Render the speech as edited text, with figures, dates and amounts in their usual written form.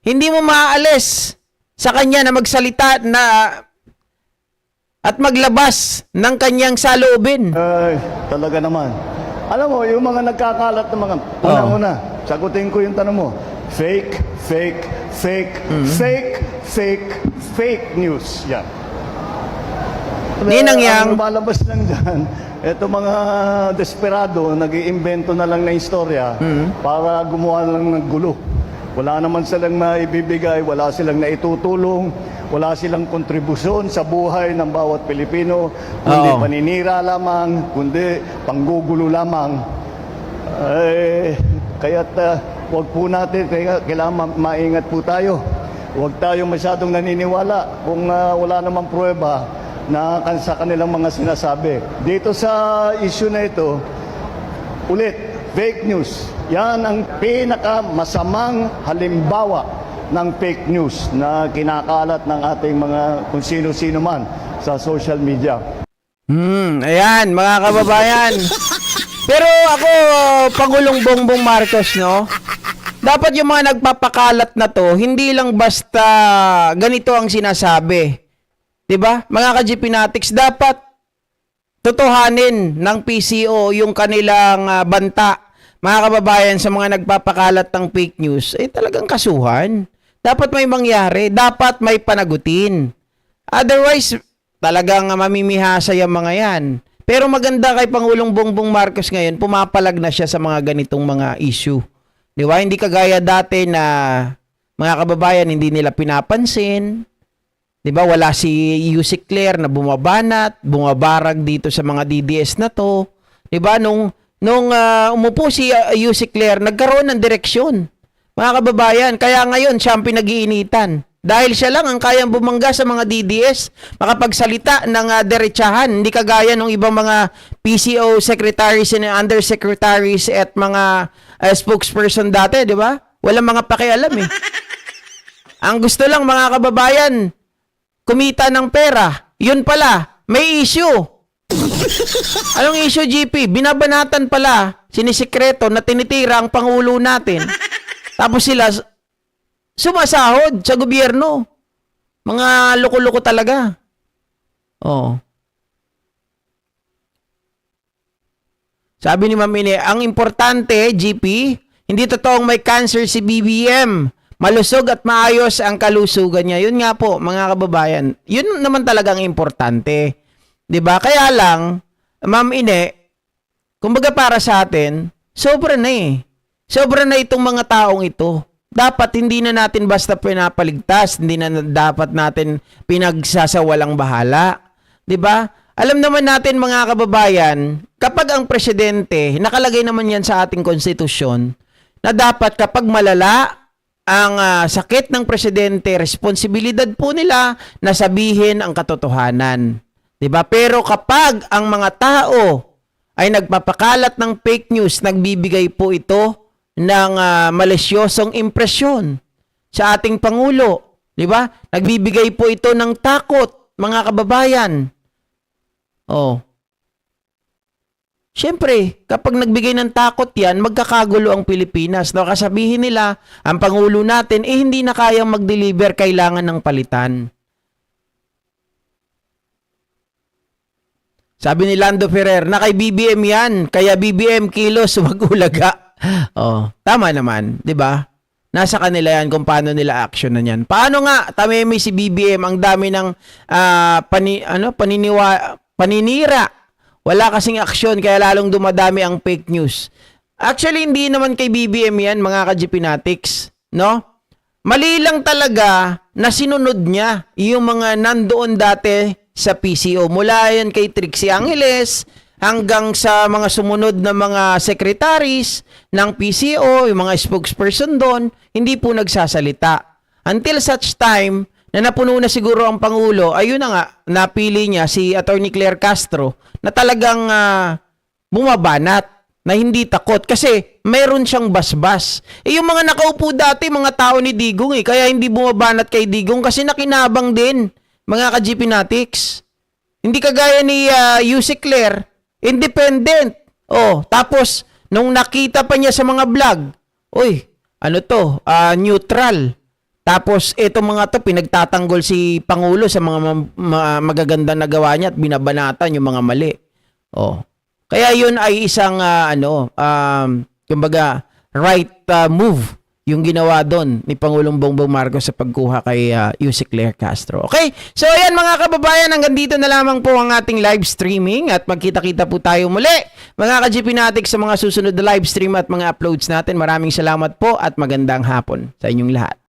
Hindi mo maaalis sa kanya na magsalita na at maglabas ng kanyang saloobin. Ay, talaga naman. Alam mo, yung mga nagkakalat ng mga unang-una, sagutin ko yung tanong mo. Fake, fake, fake, fake, fake, fake news. Yan. Ninang yang. Ang lumalabas lang dyan, eto mga desperado, nag-iimbento na lang na istorya para gumawa lang ng gulo. Wala naman silang maibibigay, wala silang naitutulong, wala silang kontribusyon sa buhay ng bawat Pilipino, kundi Oo. paninira lamang, kundi panggugulo lamang. Kaya't huwag po natin, kailangan maingat po tayo. Huwag tayo masyadong naniniwala kung wala namang pruweba na sa kanilang mga sinasabi. Dito sa issue na ito, ulit, fake news. Yan ang pinakamasamang halimbawa ng fake news na kinakalat ng ating mga kung sino-sino man sa social media. Ayan, mga kababayan. Pero ako, Pangulong Bongbong Marcos, no? Dapat yung mga nagpapakalat na to, hindi lang basta ganito ang sinasabi. 'Di ba? Mga ka-GP Natics, dapat totohanin ng PCO yung kanilang banta. Mga kababayan, sa mga nagpapakalat ng fake news, talagang kasuhan. Dapat may mangyari, dapat may panagutin. Otherwise, talagang mamimihasa yung mga yan. Pero maganda kay Pangulong Bongbong Marcos ngayon, pumapalag na siya sa mga ganitong mga issue. Di ba? Hindi kagaya dati na mga kababayan hindi nila pinapansin. Di ba? Wala si Yusek Claire na bumabanat, bumabarag dito sa mga DDS na to. Di ba? Nung umupo si Yusek Claire, nagkaroon ng direksyon. Mga kababayan, kaya ngayon siya ang pinag-iinitan. Dahil siya lang ang kayang bumangga sa mga DDS, makapagsalita ng derechahan, hindi kagaya ng ibang mga PCO secretaries and undersecretaries at mga spokesperson dati, di ba? Walang mga pakialam eh. Ang gusto lang mga kababayan, kumita ng pera. Yun pala, may issue. Anong issue, GP? Binabanatan pala, sinisikreto na tinitira ang Pangulo natin. Tapos sila sumasahod sa gobyerno. Mga loko-loko talaga. Oh. Sabi ni Ma'am Ine, ang importante, GP, hindi totoong may cancer si BBM. Malusog at maayos ang kalusugan niya. Yun nga po, mga kababayan. Yun naman talagang importante. 'Di ba? Kaya lang, Ma'am Ine, kumbaga para sa atin, sobra na eh. Sobra na itong mga taong ito. Dapat hindi na natin basta pinapaligtas, hindi na dapat natin pinagsasawalang bahala. 'Di ba? Alam naman natin mga kababayan, kapag ang presidente, nakalagay naman yan sa ating konstitusyon, na dapat kapag malala ang sakit ng presidente, responsibilidad po nila na sabihin ang katotohanan. 'Di ba? Pero kapag ang mga tao ay nagpapakalat ng fake news, nagbibigay po ito ng malisyosong impresyon sa ating Pangulo. 'Di ba? Nagbibigay po ito ng takot, mga kababayan. Oh. Siyempre, kapag nagbigay ng takot yan, magkakagulo ang Pilipinas. No? Kasabihin nila, ang Pangulo natin, hindi na kayang mag-deliver, kailangan ng palitan. Sabi ni Lando Ferrer, na kay BBM yan, kaya BBM kilos, wag ulaga. Oh, tama naman, 'di ba? Nasa kanila yan kung paano nila action na yan. Paano nga tameme si BBM, ang dami ng paninira. Wala kasing aksyon kaya lalong dumadami ang fake news. Actually, hindi naman kay BBM yan, mga ka-GP Natics, no? Mali lang talaga na sinunod niya yung mga nandoon dati sa PCO. Mula yan kay Trixie Angeles hanggang sa mga sumunod na mga secretaries ng PCO, yung mga spokesperson doon, hindi po nagsasalita. Until such time na napuno na siguro ang Pangulo, ayun na nga, napili niya si Attorney Claire Castro na talagang bumabanat, na hindi takot kasi mayroon siyang basbas. Yung mga nakaupo dati, mga tao ni Digong kaya hindi bumabanat kay Digong kasi nakinabang din, mga ka-GP Natics. Hindi kagaya ni Yusek Claire, independent. Oh, tapos nung nakita pa niya sa mga vlog, oy, ano to? Neutral. Tapos itong mga to pinagtatanggol si Pangulo sa mga magaganda na gawa niya at binabanatan yung mga mali. Oh. Kaya yun ay isang kumbaga right move yung ginawa doon ni Pangulong Bongbong Marcos sa pagkuha kay Yusek Claire Castro. Okay? So ayan mga kababayan, hanggang dito na lamang po ang ating live streaming at magkita-kita po tayo muli mga ka-GP natin sa mga susunod na live stream at mga uploads natin. Maraming salamat po at magandang hapon sa inyong lahat.